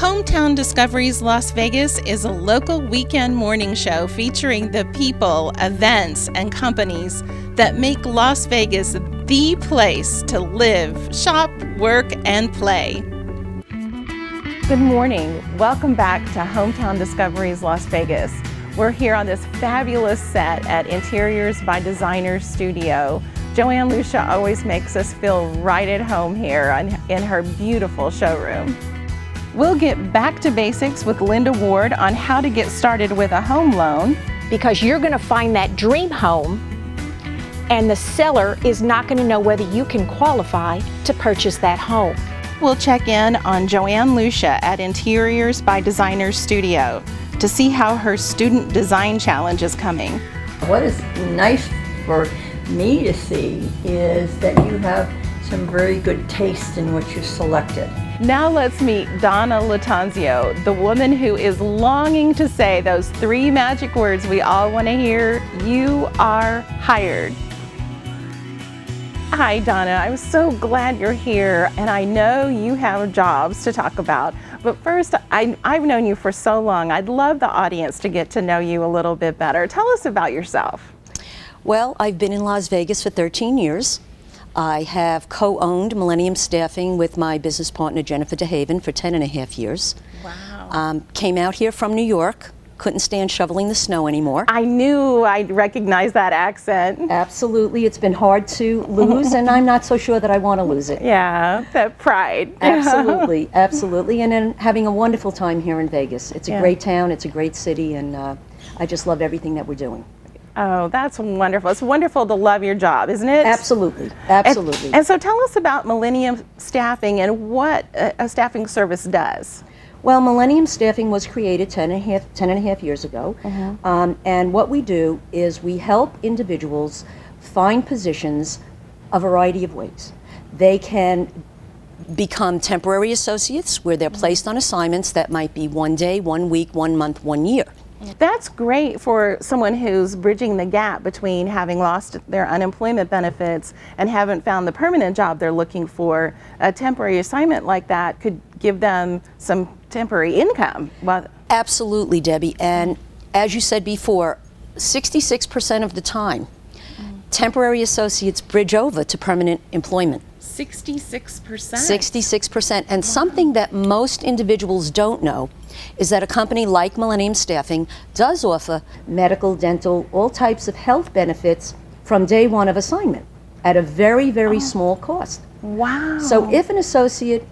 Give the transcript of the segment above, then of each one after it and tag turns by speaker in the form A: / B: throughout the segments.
A: Hometown Discoveries Las Vegas is a local weekend morning show featuring the people, events, and companies that make Las Vegas the place to live, shop, work, and play. Good morning. Welcome back to Hometown Discoveries Las Vegas. We're here on this fabulous set at Interiors by Designers Studio. Joanne Lucia always makes us feel right at home here in her beautiful showroom. We'll get back to basics with Linda Ward on how to get started with a home loan.
B: Because you're going to find that dream home and the seller is not going to know whether you can qualify to purchase that home.
A: We'll check in on Joanne Lucia at Interiors by Designers Studio to see how her student design challenge is coming.
C: What is nice for me to see is that you have some very good taste in what you selected.
A: Now let's meet Donna Latanzio, the woman who is longing to say those three magic words we all want to hear: you are hired. Hi Donna, I'm so glad you're here, and I know you have jobs to talk about. But first, I've known you for so long. I'd love the audience to get to know you a little bit better. Tell us about yourself.
D: Well, I've been in Las Vegas for 13 years. I have co-owned Millennium Staffing with my business partner Jennifer DeHaven for 10.5 years.
A: Wow.
D: Came out here from New York, couldn't stand shoveling the snow anymore.
A: I knew I'd recognize that accent.
D: Absolutely, it's been hard to lose, and I'm not so sure that I want to lose it.
A: Yeah, that pride.
D: Absolutely, absolutely, and then having a wonderful time here in Vegas. It's a great town, it's a great city, and I just love everything that we're doing.
A: Oh, that's wonderful. It's wonderful to love your job, isn't it?
D: Absolutely, absolutely.
A: And so tell us about Millennium Staffing and what a staffing service does.
D: Well, Millennium Staffing was created 10.5 years ago, and what we do is we help individuals find positions a variety of ways. They can become temporary associates where they're placed on assignments that might be 1 day, 1 week, 1 month, 1 year.
A: That's great for someone who's bridging the gap between having lost their unemployment benefits and haven't found the permanent job they're looking for. A temporary assignment like that could give them some temporary income. Well,
D: absolutely, Debbie. And as you said before, 66% of the time, temporary associates bridge over to permanent employment.
A: 66%?
D: 66%. And something that most individuals don't know is that a company like Millennium Staffing does offer medical, dental, all types of health benefits from day one of assignment at a very, very small cost.
A: Wow.
D: So if an associate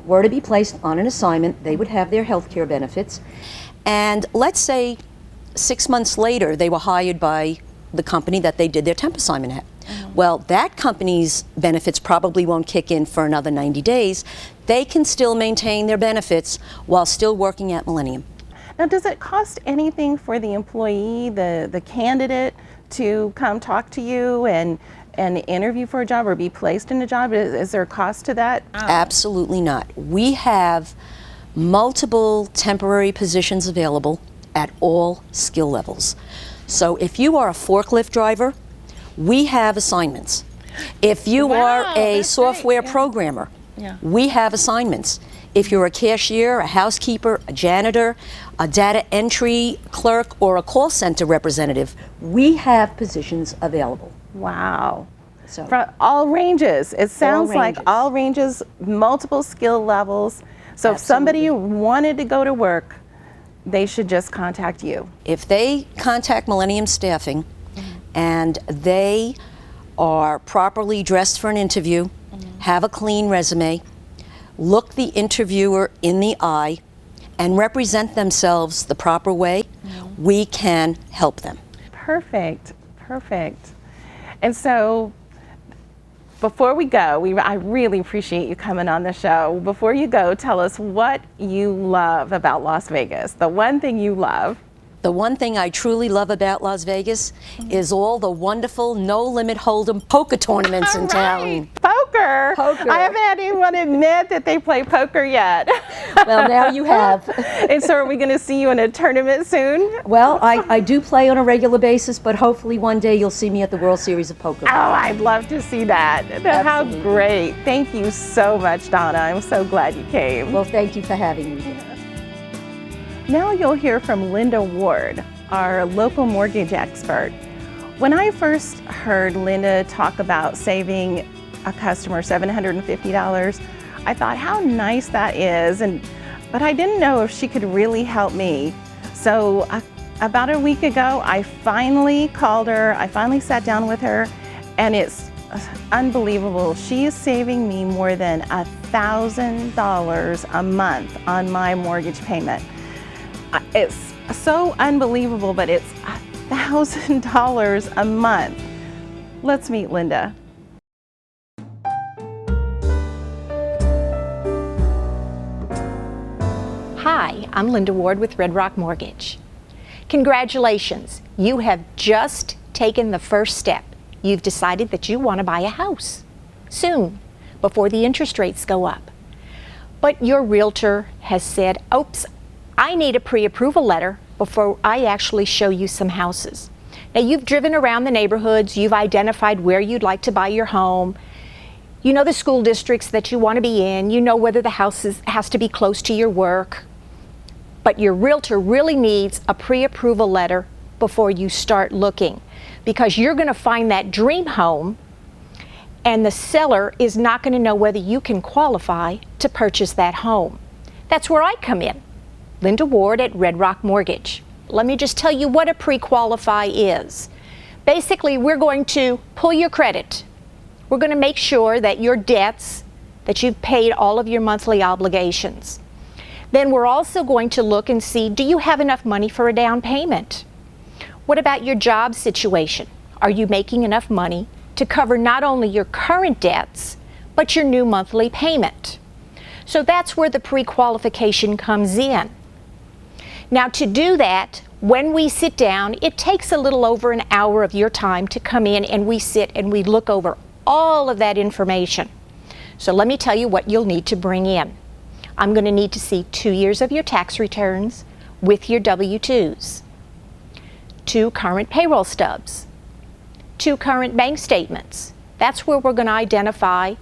D: were to be placed on an assignment, they would have their health care benefits. And let's say 6 months later, they were hired by the company that they did their temp assignment at. Well, that company's benefits probably won't kick in for another 90 days. They can still maintain their benefits while still working at Millennium.
A: Now, does it cost anything for the employee, the candidate, to come talk to you and interview for a job or be placed in a job? Is there a cost to that?
D: Absolutely not. We have multiple temporary positions available at all skill levels. So if you are a forklift driver, we have assignments. If you are a software programmer, we have assignments. If you're a cashier, a housekeeper, a janitor, a data entry clerk, or a call center representative, we have positions available.
A: Wow.
D: So,
A: from all ranges. It sounds like all ranges, multiple skill levels. So if somebody wanted to go to work, they should just contact you.
D: If they contact Millennium Staffing and they are properly dressed for an interview, have a clean resume, look the interviewer in the eye, and represent themselves the proper way, we can help them.
A: Perfect, perfect. And so before we go, I really appreciate you coming on the show. Before you go, tell us what you love about Las Vegas, the one thing you love.
D: The one thing I truly love about Las Vegas is all the wonderful no-limit hold'em poker tournaments in town.
A: Poker.
C: Poker.
A: I haven't had anyone admit that they play poker yet.
D: Well, now you have.
A: And so are we going to see you in a tournament soon?
D: Well, I do play on a regular basis, but hopefully one day you'll see me at the World Series of Poker.
A: Oh, I'd love to see that. How
D: Absolutely.
A: great. Thank you so much, Donna. I'm so glad you came.
D: Well, thank you for having me.
A: Now you'll hear from Linda Ward, our local mortgage expert. When I first heard Linda talk about saving a customer $750, I thought how nice that is, but I didn't know if she could really help me. So about a week ago, I finally called her, I finally sat down with her, and it's unbelievable. She is saving me more than $1,000 a month on my mortgage payment. It's so unbelievable, but it's $1,000 a month. Let's meet Linda.
B: Hi, I'm Linda Ward with Red Rock Mortgage. Congratulations, you have just taken the first step. You've decided that you want to buy a house soon, before the interest rates go up. But your realtor has said, oops, I need a pre-approval letter before I actually show you some houses. Now, you've driven around the neighborhoods, you've identified where you'd like to buy your home, you know the school districts that you want to be in, you know whether the house has to be close to your work, but your realtor really needs a pre-approval letter before you start looking, because you're going to find that dream home and the seller is not going to know whether you can qualify to purchase that home. That's where I come in. Linda Ward at Red Rock Mortgage. Let me just tell you what a pre-qualify is. Basically, we're going to pull your credit. We're going to make sure that your debts, that you've paid all of your monthly obligations. Then we're also going to look and see, do you have enough money for a down payment? What about your job situation? Are you making enough money to cover not only your current debts, but your new monthly payment? So that's where the pre-qualification comes in. Now, to do that, when we sit down, it takes a little over an hour of your time to come in and we sit and we look over all of that information. So let me tell you what you'll need to bring in. I'm going to need to see 2 years of your tax returns with your W-2s, 2 current payroll stubs, 2 current bank statements. That's where we're going to identify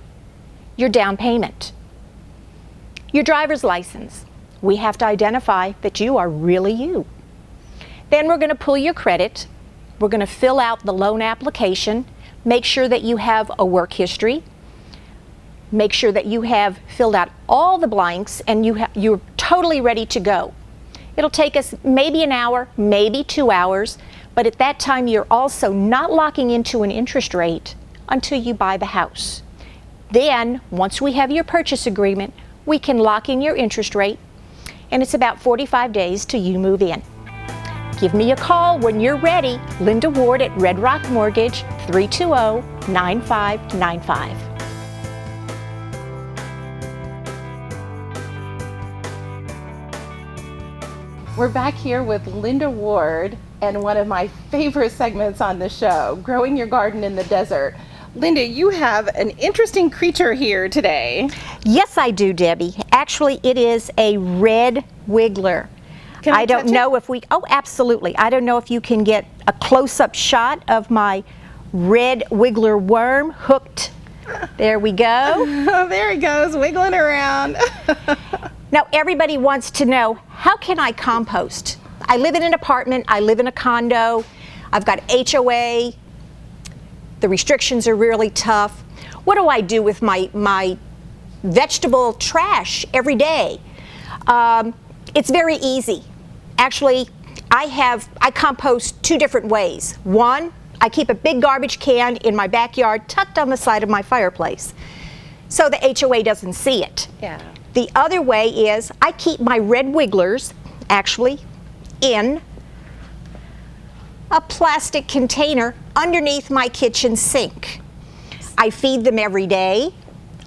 B: your down payment. Your driver's license. We have to identify that you are really you. Then we're going to pull your credit. We're going to fill out the loan application, make sure that you have a work history, make sure that you have filled out all the blanks and you're totally ready to go. It'll take us maybe an hour, maybe 2 hours, but at that time you're also not locking into an interest rate until you buy the house. Then, once we have your purchase agreement, we can lock in your interest rate, and it's about 45 days till you move in. Give me a call when you're ready. Linda Ward at Red Rock Mortgage, 320-9595.
A: We're back here with Linda Ward and one of my favorite segments on the show, Growing Your Garden in the Desert. Linda, you have an interesting creature here today.
B: Yes, I do, Debbie. Actually, it is a red wiggler.
A: Can I
B: don't
A: touch
B: know
A: it?
B: if we, oh, absolutely. I don't know if you can get a close-up shot of my red wiggler worm hooked. There we go.
A: Oh, there he goes, wiggling around.
B: Now, everybody wants to know, how can I compost? I live in an apartment, I live in a condo, I've got HOA, the restrictions are really tough. What do I do with my vegetable trash every day? It's very easy. Actually, I compost 2 different ways. One, I keep a big garbage can in my backyard tucked on the side of my fireplace so the HOA doesn't see it.
A: Yeah.
B: The other way is I keep my red wigglers actually in a plastic container underneath my kitchen sink. I feed them every day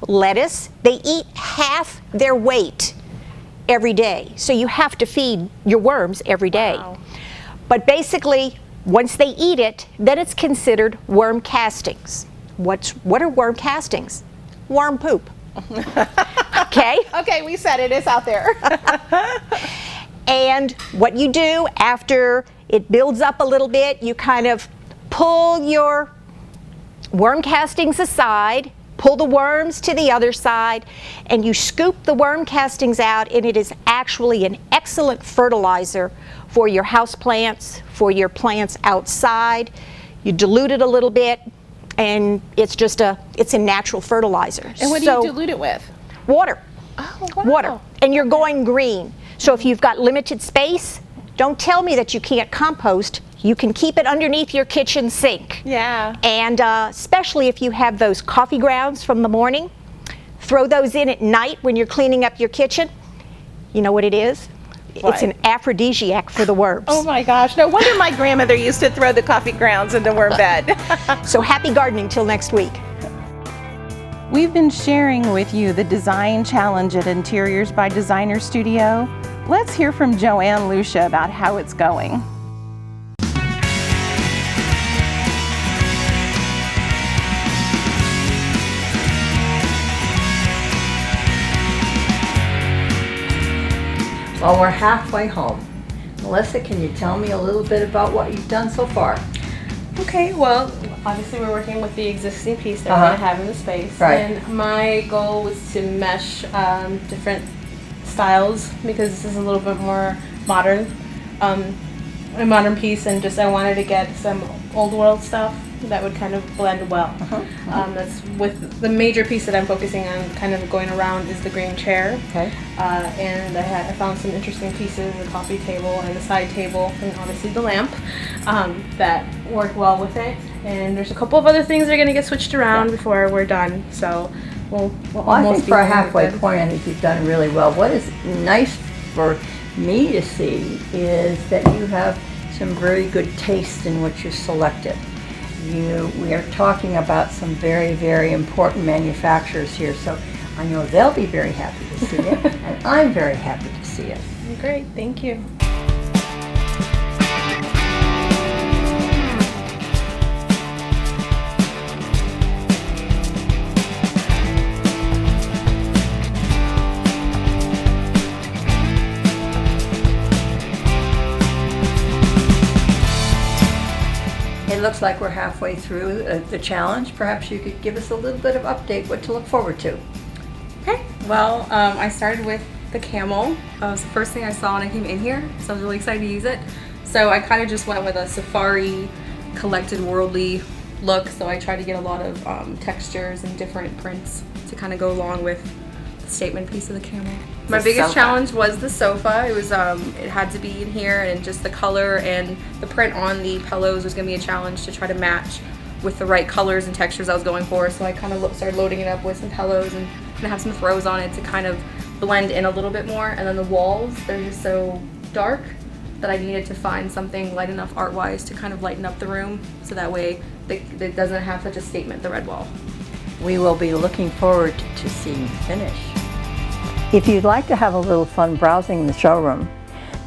B: lettuce. They eat half their weight every day. So you have to feed your worms every day.
A: Wow.
B: But basically, once they eat it, then it's considered worm castings. What are worm castings? Worm poop. Okay?
A: Okay, we said it. It's out there.
B: And what you do after it builds up a little bit, you kind of pull your worm castings aside, pull the worms to the other side, and you scoop the worm castings out, and it is actually an excellent fertilizer for your house plants, for your plants outside. You dilute it a little bit, and it's a natural fertilizer.
A: And what do you dilute it with?
B: Water.
A: Oh, wow.
B: Water. And you're going green. So if you've got limited space, don't tell me that you can't compost. You can keep it underneath your kitchen sink.
A: Yeah.
B: And especially if you have those coffee grounds from the morning, throw those in at night when you're cleaning up your kitchen. You know what it is?
A: What?
B: It's an aphrodisiac for the worms.
A: Oh my gosh, no wonder my grandmother used to throw the coffee grounds in the worm bed.
B: So happy gardening till next week.
A: We've been sharing with you the design challenge at Interiors by Designer Studio. Let's hear from Joanne Lucia about how it's going.
C: Well, we're halfway home. Melissa, can you tell me a little bit about what you've done so far?
E: Okay, well, obviously we're working with the existing piece that we're going to have in the space.
C: Right.
E: And my goal was to mesh different styles because this is a little bit more modern, a modern piece, and just I wanted to get some old world stuff that would kind of blend well. That's with the major piece that I'm focusing on kind of going around is the green chair.
C: Okay.
E: And I found some interesting pieces, the coffee table and the side table, and obviously the lamp that work well with it. And there's a couple of other things that are going to get switched around before we're done. So we'll
C: I
E: almost
C: think for a
E: be
C: halfway
E: good.
C: point, I think you've done really well. What is nice for me to see is that you have some very good taste in what you selected. We are talking about some very, very important manufacturers here, so I know they'll be very happy to see it, and I'm very happy to see it.
E: Great, thank you.
C: It looks like we're halfway through the challenge. Perhaps you could give us a little bit of update, what to look forward to.
F: Okay, well, I started with the camel. It was the first thing I saw when I came in here, so I was really excited to use it. So I kind of just went with a safari, collected worldly look, so I tried to get a lot of textures and different prints to kind of go along with the statement piece of the camel. My biggest challenge was the sofa. It was it had to be in here, and just the color and the print on the pillows was going to be a challenge to try to match with the right colors and textures I was going for. So I kind of started loading it up with some pillows and gonna have some throws on it to kind of blend in a little bit more. And then the walls, they're just so dark that I needed to find something light enough art-wise to kind of lighten up the room, so that way it doesn't have such a statement, the red wall.
C: We will be looking forward to seeing you finish. If you'd like to have a little fun browsing the showroom,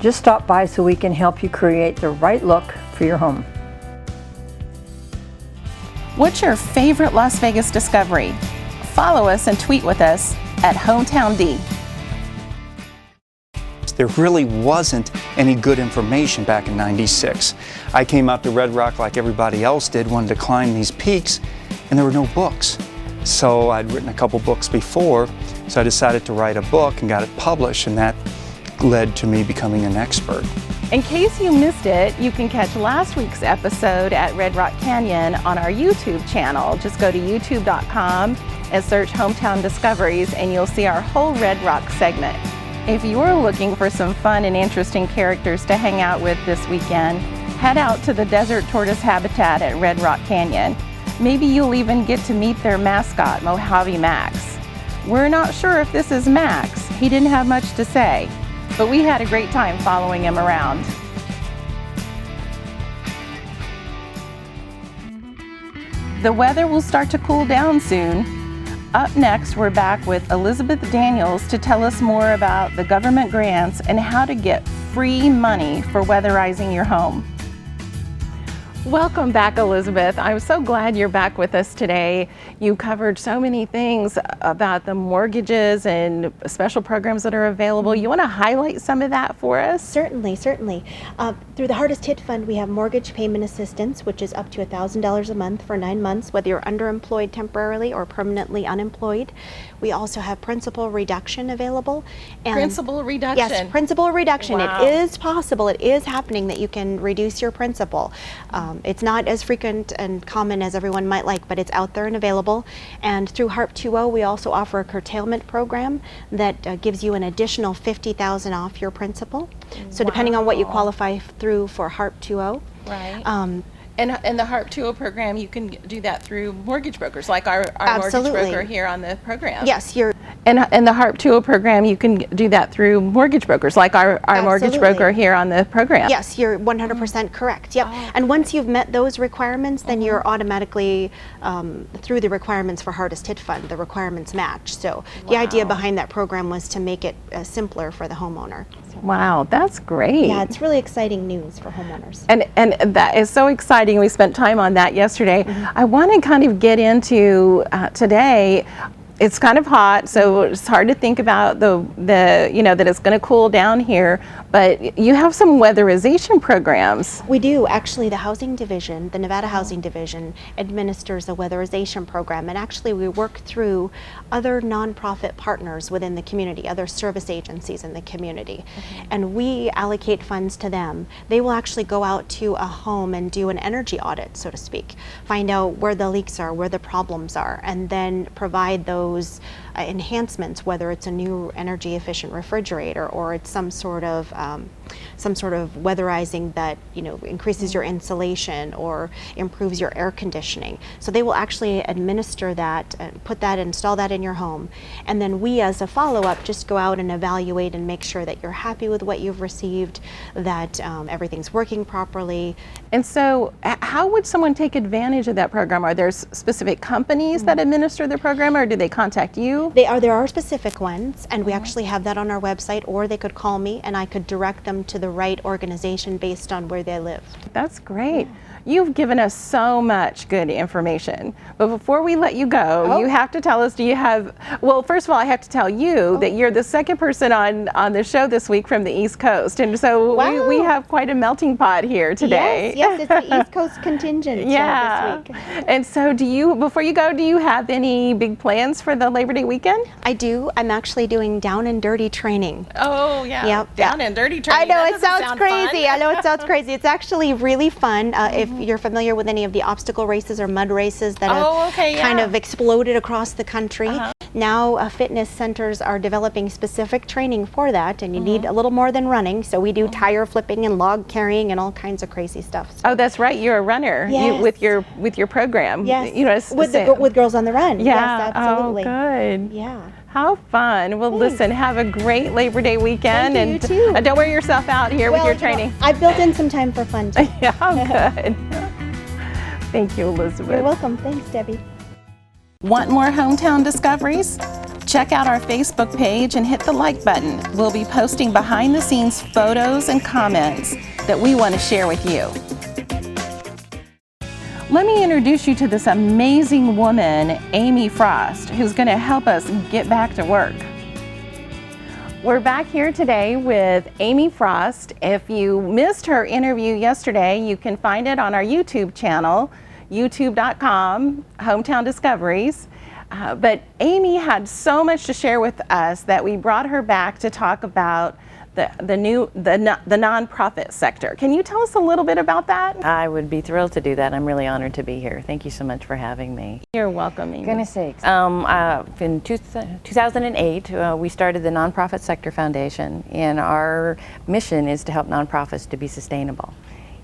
C: just stop by so we can help you create the right look for your home.
A: What's your favorite Las Vegas discovery? Follow us and tweet with us at Hometown D.
G: There really wasn't any good information back in '96. I came out to Red Rock like everybody else did, wanted to climb these peaks, and there were no books. So I'd written a couple books before, so I decided to write a book and got it published, and that led to me becoming an expert.
A: In case you missed it, you can catch last week's episode at Red Rock Canyon on our YouTube channel. Just go to youtube.com and search Hometown Discoveries, and you'll see our whole Red Rock segment. If you're looking for some fun and interesting characters to hang out with this weekend, head out to the Desert Tortoise Habitat at Red Rock Canyon. Maybe you'll even get to meet their mascot, Mojave Max. We're not sure if this is Max. He didn't have much to say, but we had a great time following him around. The weather will start to cool down soon. Up next, we're back with Elizabeth Daniels to tell us more about the government grants and how to get free money for weatherizing your home. Welcome back, Elizabeth. I'm so glad you're back with us today. You covered so many things about the mortgages and special programs that are available. You want to highlight some of that for us?
H: Certainly, certainly. Through the Hardest Hit Fund, we have mortgage payment assistance, which is up to $1,000 a month for 9 months, whether you're underemployed temporarily or permanently unemployed. We also have principal reduction available. And
A: Principal reduction?
H: Yes, principal reduction.
A: Wow.
H: It is possible, it is happening that you can reduce your principal. It's not as frequent and common as everyone might like, but it's out there and available. And through HARP 2.0, we also offer a curtailment program that gives you an additional $50,000 off your principal. So depending on what you qualify through for HARP 2.0.
A: Right. And the HARP 2.0 program, you can do that through mortgage brokers, like our mortgage
H: Absolutely.
A: broker here on the program.
H: Yes, you're
A: And the HARP 2.0 program, you can do that through mortgage brokers, like our mortgage
H: Absolutely.
A: broker here on the program.
H: Yes, you're 100% correct. Yep. And once you've met those requirements, then you're automatically through the requirements for Hardest Hit Fund. The requirements match. So the idea behind that program was to make it simpler for the homeowner.
A: Wow, that's great.
H: Yeah, it's really exciting news for homeowners.
A: And that is so exciting. We spent time on that yesterday. I want to kind of get into today. It's kind of hot, so it's hard to think about the that it's going to cool down here, but you have some weatherization programs.
H: We do. Actually, the Housing Division, the Nevada Housing Division, administers a weatherization program, and actually we work through other nonprofit partners within the community, other service agencies in the community, and we allocate funds to them. They will actually go out to a home and do an energy audit, so to speak, find out where the leaks are, where the problems are, and then provide those enhancements, whether it's a new energy efficient refrigerator or it's some sort of weatherizing that increases your insulation or improves your air conditioning. So they will actually administer that, install that in your home, and then we as a follow-up just go out and evaluate and make sure that you're happy with what you've received, that everything's working properly.
A: And so how would someone take advantage of that program? Are there specific companies that administer the program, or do they contact you?
H: There are specific ones, and we actually have that on our website, or they could call me and I could direct them to the right organization based on where they live.
A: That's great. You've given us so much good information. But before we let you go, you have to tell us, well, first of all, I have to tell you that you're the second person on the show this week from the East Coast. And so we have quite a melting pot here today.
H: Yes, it's the East Coast contingent this week.
A: And so before you go, do you have any big plans for the Labor Day weekend?
H: I do. I'm actually doing down and dirty training.
A: Oh, yeah.
H: Yep.
A: Down and dirty training.
H: I know,
A: That
H: it sounds
A: doesn't
H: crazy.
A: fun.
H: I know it sounds crazy. It's actually really fun. If you're familiar with any of the obstacle races or mud races that have kind of exploded across the country, now fitness centers are developing specific training for that, and you need a little more than running. So we do tire flipping and log carrying and all kinds of crazy stuff. So.
A: Oh, that's right. You're a runner.
H: Yes.
A: with your program.
H: Yes. With Girls on the Run.
A: Yeah.
H: Yes, absolutely.
A: Oh, good.
H: Yeah.
A: How fun. Well, listen, have a great Labor Day weekend.
H: Thank you, you too.
A: And don't wear yourself out here with your training.
H: I've built in some time for fun too.
A: Yeah, good. Thank you, Elizabeth.
H: You're welcome. Thanks, Debbie.
A: Want more hometown discoveries? Check out our Facebook page and hit the like button. We'll be posting behind the scenes photos and comments that we want to share with you. Let me introduce you to this amazing woman, Amy Frost, who's going to help us get back to work. We're back here today with Amy Frost. If you missed her interview yesterday, you can find it on our YouTube channel, youtube.com, Hometown Discoveries. But Amy had so much to share with us that we brought her back to talk about the nonprofit sector. Can you tell us a little bit about that?
I: I would be thrilled to do that. I'm really honored to be here. Thank you so much for having me.
A: You're welcome, Amy.
I: Goodness sakes. In 2008, we started the Nonprofit Sector Foundation, and our mission is to help nonprofits to be sustainable.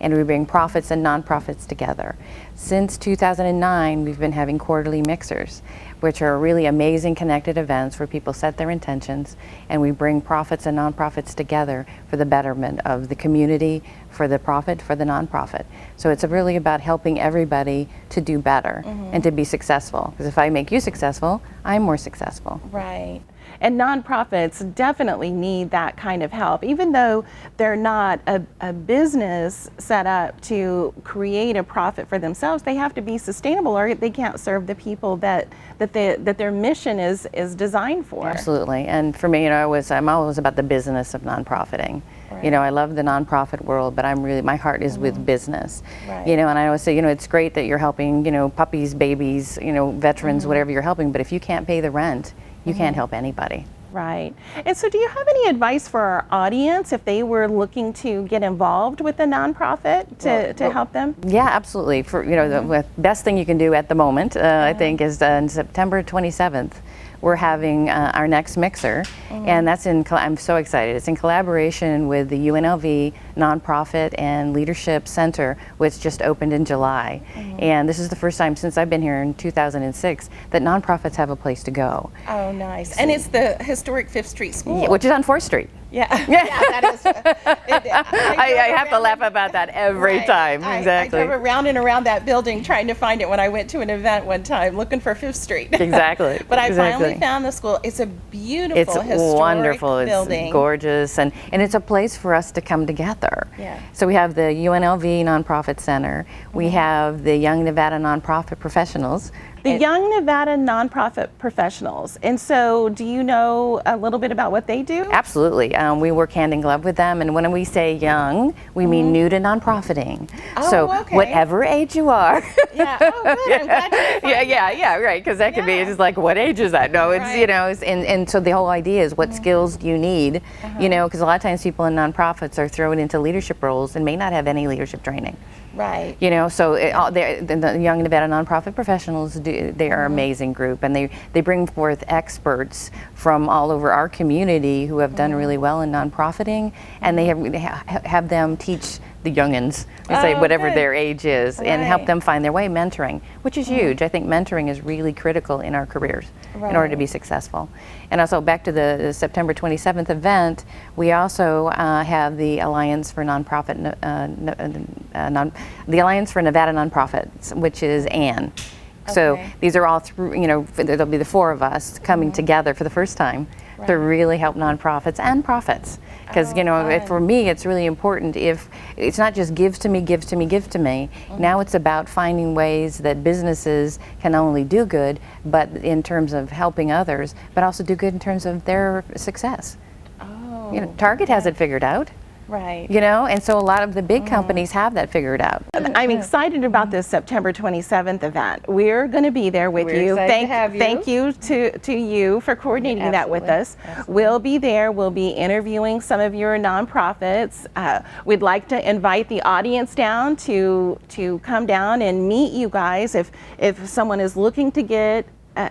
I: And we bring profits and nonprofits together. Since 2009, we've been having quarterly mixers, which are really amazing connected events where people set their intentions, and we bring profits and nonprofits together for the betterment of the community, for the profit, for the nonprofit. So it's really about helping everybody to do better and to be successful. Because if I make you successful, I'm more successful.
A: Right. And nonprofits definitely need that kind of help, even though they're not a business set up to create a profit for themselves. They have to be sustainable, or they can't serve the people that their mission is designed for.
I: Absolutely. And for me, I'm always about the business of nonprofiting. Right. I love the nonprofit world, but my heart is with business. Right. And I always say, it's great that you're helping, puppies, babies, veterans, whatever you're helping, but if you can't pay the rent, you can't help anybody.
A: Right. And so do you have any advice for our audience if they were looking to get involved with a nonprofit to help them?
I: Yeah, absolutely. For the best thing you can do at the moment, I think, is on September 27th. We're having our next mixer, and that's I'm so excited. It's in collaboration with the UNLV Nonprofit and Leadership Center, which just opened in July. And this is the first time since I've been here in 2006 that nonprofits have a place to go.
A: Oh, nice. And it's the historic 5th Street School.
I: Yeah, which is on 4th Street.
A: Yeah, that is.
I: I have to laugh about that every time. Exactly.
A: I drove around and around that building trying to find it when I went to an event one time looking for 5th Street.
I: Exactly.
A: But I finally found the school. It's a beautiful, historic
I: wonderful
A: building.
I: It's gorgeous, and it's a place for us to come together.
A: Yeah.
I: So we have the UNLV Nonprofit Center. We have the Young Nevada Nonprofit Professionals.
A: The Young Nevada Nonprofit Professionals. And so do you know a little bit about what they do?
I: Absolutely. We work hand in glove with them, and when we say young, we mean new to nonprofiting.
A: Oh,
I: so whatever age you are.
A: Yeah. Oh, good. I'm glad you
I: yeah, right. Because that could be just like, what age is that? No, it's and so the whole idea is what skills do you need? Because a lot of times people in nonprofits are thrown into leadership roles and may not have any leadership training.
A: Right.
I: So the Young Nevada Nonprofit Professionals, they are an amazing group, and they bring forth experts from all over our community who have done really well in nonprofiting, and they have them teach the youngins, say whatever their age is, and help them find their way, mentoring, which is huge. I think mentoring is really critical in our careers in order to be successful. And also back to the September 27th event, we also have the Alliance for Nonprofit, the Alliance for Nevada Nonprofits, which is ANN. So these are all through, there'll be the 4 of us coming together for the first time to really help nonprofits and profits. Because, for me, it's really important if it's not just give to me, give to me, give to me. Now it's about finding ways that businesses can not only do good, but in terms of helping others, but also do good in terms of their success. Target has it figured out.
A: Right.
I: And so a lot of the big companies have that figured out.
A: I'm excited about this September 27th event. We're going to be there with you. Thank you to you for coordinating that with us. We'll be there. We'll be interviewing some of your nonprofits. We'd like to invite the audience down to come down and meet you guys. If someone is looking to get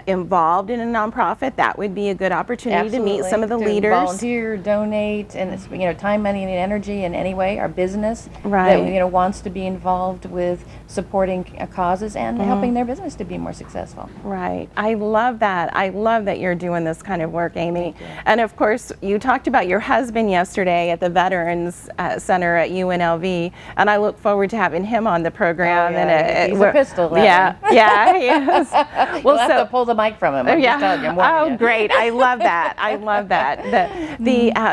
A: involved in a nonprofit, that would be a good opportunity to meet some of the leaders.
I: Volunteer, donate, and time, money, and energy in any way. Our business that wants to be involved with supporting causes and helping their business to be more successful.
A: Right. I love that. I love that you're doing this kind of work, Amy. And of course, you talked about your husband yesterday at the Veterans Center at UNLV, and I look forward to having him on the program.
I: He's a pistol.
A: Yeah, he is.
I: Well, have to pull the mic from him. I'm just telling you, I'm
A: great. I love that. I love that.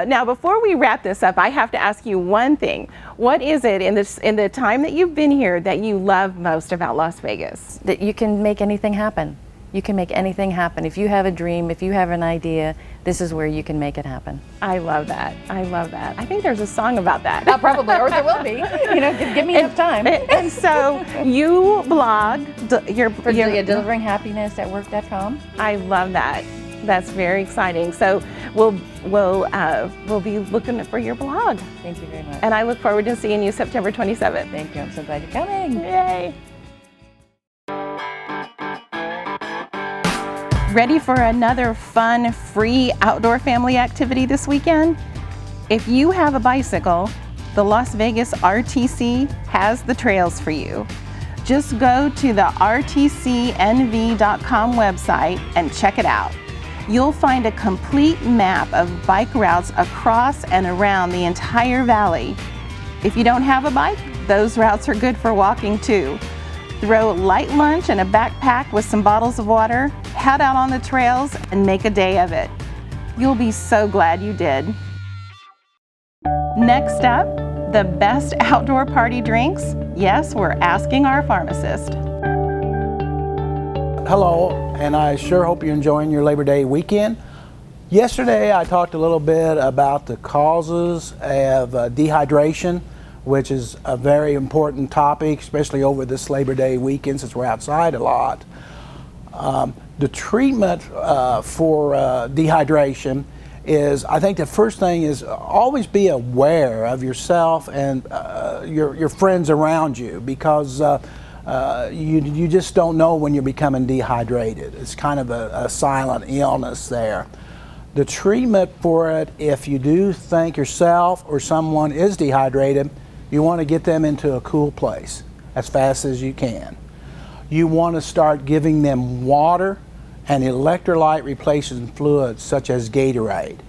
A: Now, before we wrap this up, I have to ask you one thing. What is it in the time that you've been here that you love most about Las Vegas?
I: That you can make anything happen. You can make anything happen. If you have a dream, if you have an idea, this is where you can make it happen.
A: I love that. I love that. I think there's a song about that.
I: Probably, or there will be. Give me enough time.
A: And so you blog. You're
I: delivering happiness at work.com.
A: I love that. That's very exciting. So we'll be looking for your blog.
I: Thank you very much.
A: And I look forward to seeing you September 27th.
I: Thank you. I'm so glad you're coming.
A: Yay. Ready for another fun, free outdoor family activity this weekend? If you have a bicycle, the Las Vegas RTC has the trails for you. Just go to the rtcnv.com website and check it out. You'll find a complete map of bike routes across and around the entire valley. If you don't have a bike, those routes are good for walking too. Throw light lunch and a backpack with some bottles of water, head out on the trails and make a day of it. You'll be so glad you did. Next up, the best outdoor party drinks. Yes, we're asking our pharmacist.
J: Hello, and I sure hope you're enjoying your Labor Day weekend. Yesterday I talked a little bit about the causes of dehydration, which is a very important topic, especially over this Labor Day weekend since we're outside a lot. The treatment for dehydration is, I think the first thing is always be aware of yourself and your friends around you, because you just don't know when you're becoming dehydrated. It's kind of a silent illness there. The treatment for it, if you do think yourself or someone is dehydrated, you want to get them into a cool place as fast as you can. You want to start giving them water and electrolyte replacement fluids such as Gatorade.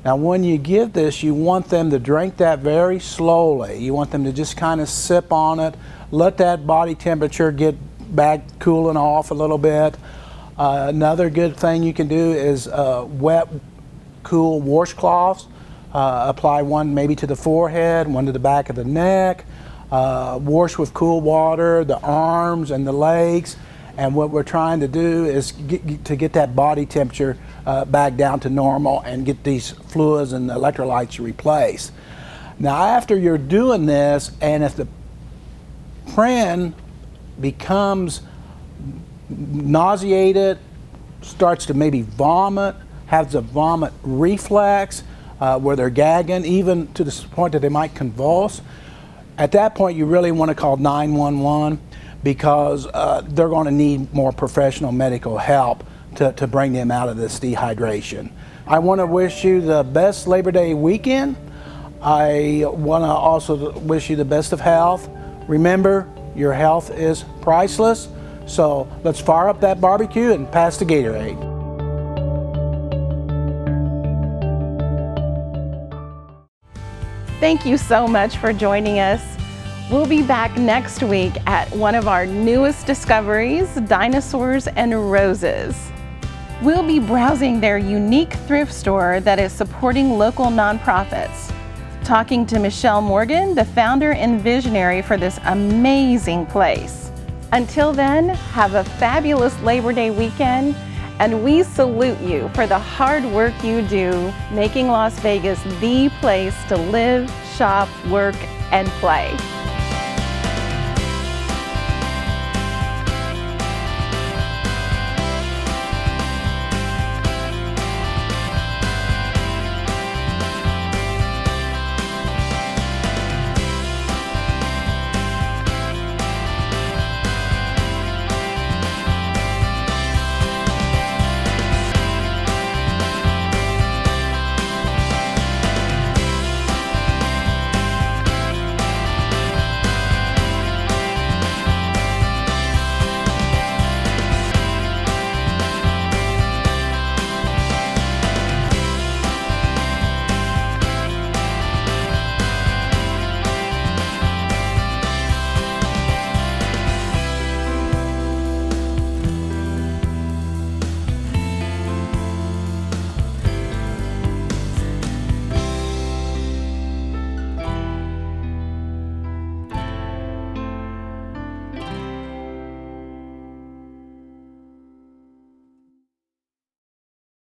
J: Now when you give this, you want them to drink that very slowly. You want them to just kind of sip on it, let that body temperature get back cooling off a little bit. Another good thing you can do is wet, cool washcloths. Apply one maybe to the forehead, one to the back of the neck. Wash with cool water the arms and the legs. And what we're trying to do is get that body temperature back down to normal and get these fluids and electrolytes replaced. Now after you're doing this, and if the friend becomes nauseated, starts to maybe vomit, has a vomit reflex where they're gagging, even to the point that they might convulse, at that point you really want to call 911, because they're going to need more professional medical help to bring them out of this dehydration. I want to wish you the best Labor Day weekend. I want to also wish you the best of health. Remember, your health is priceless, so let's fire up that barbecue and pass the Gatorade.
A: Thank you so much for joining us. We'll be back next week at one of our newest discoveries, dinosaurs and roses. We'll be browsing their unique thrift store that is supporting local nonprofits. Talking to Michelle Morgan, the founder and visionary for this amazing place. Until then, have a fabulous Labor Day weekend, and we salute you for the hard work you do, making Las Vegas the place to live, shop, work, and play.